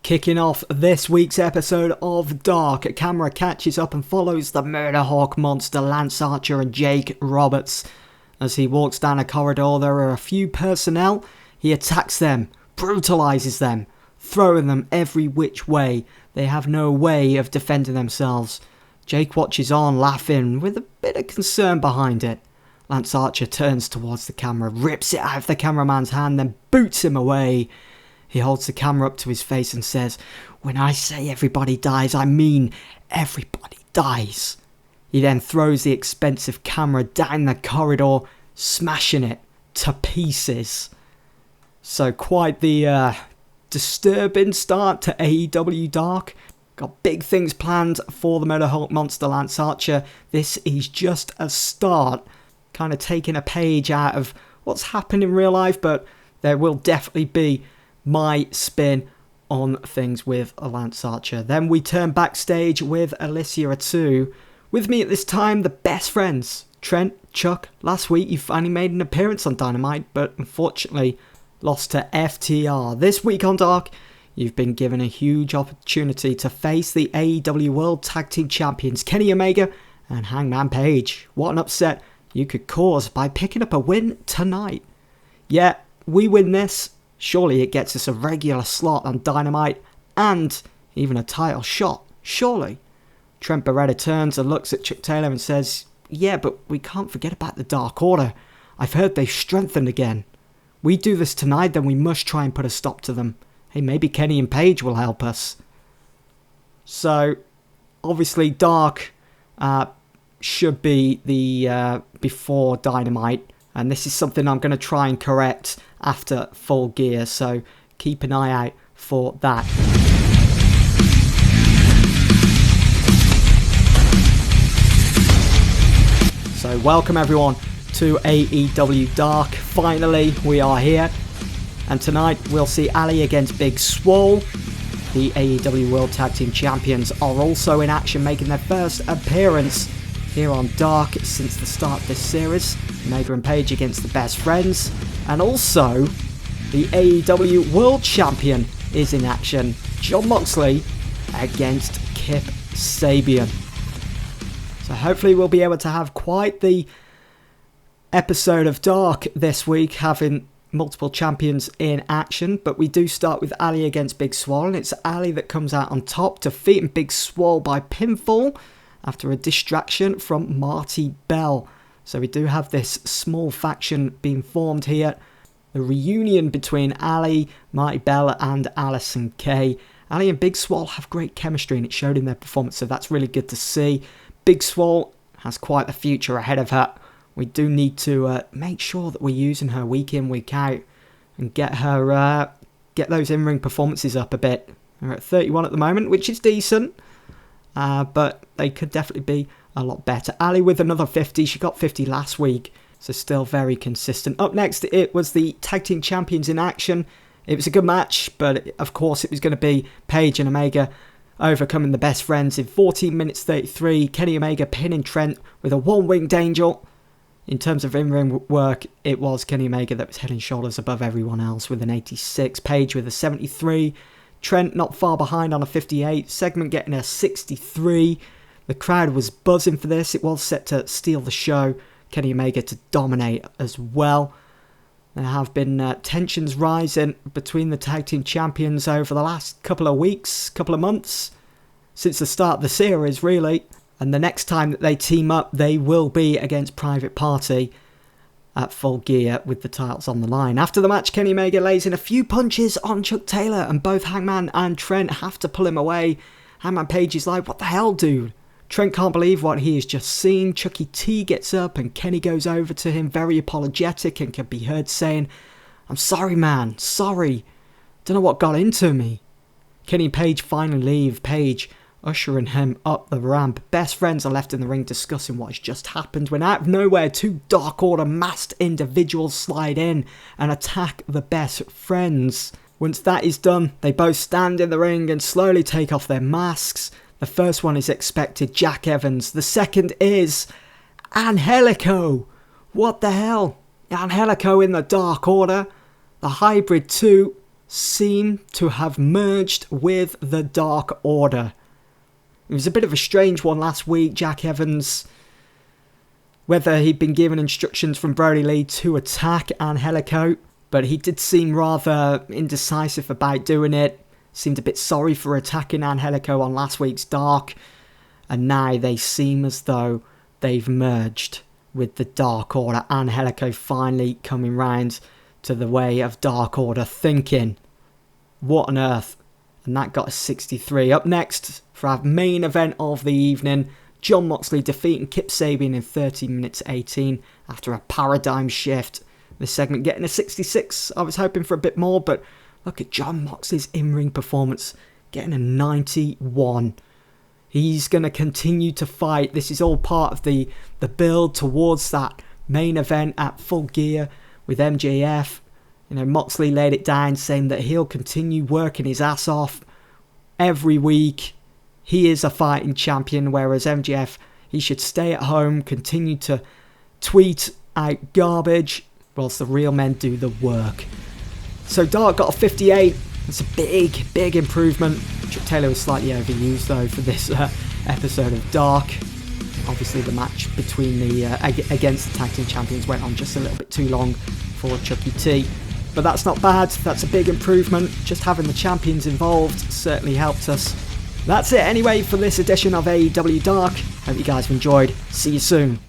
Kicking off this week's episode of Dark, a camera catches up and follows the Murderhawk monster Lance Archer and Jake Roberts. As he walks down a corridor, there are a few personnel. He attacks them, brutalizes them, throwing them every which way. They have no way of defending themselves. Jake watches on, laughing, with a bit of concern behind it. Lance Archer turns towards the camera, rips it out of the cameraman's hand, then boots him away. He holds the camera up to his face and says, "When I say everybody dies, I mean everybody dies." He then throws the expensive camera down the corridor, smashing it to pieces. So quite the disturbing start to AEW Dark. Got big things planned for the Murderhawk monster Lance Archer. This is just a start. Kind of taking a page out of what's happened in real life, but there will definitely be my spin on things with Lance Archer. Then we turn backstage with Alicia Atu. With me at this time, the best friends. Trent, Chuck, last week you finally made an appearance on Dynamite, but unfortunately lost to FTR. This week on Dark, you've been given a huge opportunity to face the AEW World Tag Team Champions Kenny Omega and Hangman Page. What an upset you could cause by picking up a win tonight. Yeah, we win this. Surely it gets us a regular slot on Dynamite and even a title shot. Surely. Trent Beretta turns and looks at Chuck Taylor and says, "Yeah, but we can't forget about the Dark Order. I've heard they've strengthened again. We do this tonight, then we must try and put a stop to them. Hey, maybe Kenny and Page will help us." So, obviously Dark should be the before Dynamite. And this is something I'm going to try and correct after Full Gear. So, keep an eye out for that. So welcome everyone to AEW Dark. Finally we are here, and tonight we'll see Ali against Big Swole. The AEW World Tag Team Champions are also in action, making their first appearance here on Dark since the start of this series. Omega and Page against the Best Friends, and also the AEW World Champion is in action, Jon Moxley against Kip Sabian. So hopefully we'll be able to have quite the episode of Dark this week, having multiple champions in action. But we do start with Ali against Big Swole, and it's Ali that comes out on top, defeating Big Swole by pinfall after a distraction from Marty Bell. So we do have this small faction being formed here. The reunion between Ali, Marty Bell and Allison Kay. Ali and Big Swole have great chemistry, and it showed in their performance, so that's really good to see. Big Swole has quite the future ahead of her. We do need to make sure that we're using her week in, week out, and get her get those in-ring performances up a bit. We're at 31 at the moment, which is decent, but they could definitely be a lot better. Ali with another 50. She got 50 last week, so still very consistent. Up next, it was the Tag Team Champions in action. It was a good match, but of course it was going to be Page and Omega overcoming the Best Friends in 14 minutes 33. Kenny Omega pinning Trent with a one-winged angel. In terms of in-ring work, it was Kenny Omega that was head and shoulders above everyone else with an 86. Page with a 73. Trent not far behind on a 58. Segment getting a 63. The crowd was buzzing for this. It was set to steal the show. Kenny Omega to dominate as well. There have been tensions rising between the tag team champions over the last couple of weeks, couple of months, since the start of the series really. And the next time that they team up, they will be against Private Party at Full Gear with the titles on the line. After the match, Kenny Omega lays in a few punches on Chuck Taylor, and both Hangman and Trent have to pull him away. Hangman Page is like, "What the hell, dude?" Trent can't believe what he has just seen. Chucky T gets up and Kenny goes over to him, very apologetic, and can be heard saying, "I'm sorry, man, sorry. Don't know what got into me." Kenny and Page finally leave, Page ushering him up the ramp. Best Friends are left in the ring discussing what has just happened when out of nowhere, two Dark Order masked individuals slide in and attack the Best Friends. Once that is done, they both stand in the ring and slowly take off their masks. The first one is expected Jack Evans. The second is Angelico. What the hell? Angelico in the Dark Order. The Hybrid 2. seem to have merged with the Dark Order. It was a bit of a strange one last week. Jack Evans, whether he'd been given instructions from Brody Lee to attack Angelico, but he did seem rather indecisive about doing it. Seemed a bit sorry for attacking Angelico on last week's Dark, and now they seem as though they've merged with the Dark Order. Angelico finally coming round to the way of Dark Order thinking. What on earth? And that got a 63. Up next, for our main event of the evening, Jon Moxley defeating Kip Sabian in 30 minutes 18 after a paradigm shift. This segment getting a 66. I was hoping for a bit more, but look at Jon Moxley's in-ring performance, getting a 91. He's going to continue to fight. This is all part of the build towards that main event at Full Gear with MJF. You know, Moxley laid it down saying that he'll continue working his ass off every week. He is a fighting champion, whereas MJF, he should stay at home, continue to tweet out garbage, whilst the real men do the work. So Dark got a 58. It's a big improvement. Chuck Taylor was slightly overused though for this episode of Dark. Obviously the match between the against the tag team champions went on just a little bit too long for Chucky T. But that's not bad. That's a big improvement. Just having the champions involved certainly helped us. That's it anyway for this edition of AEW Dark. Hope you guys have enjoyed. See you soon.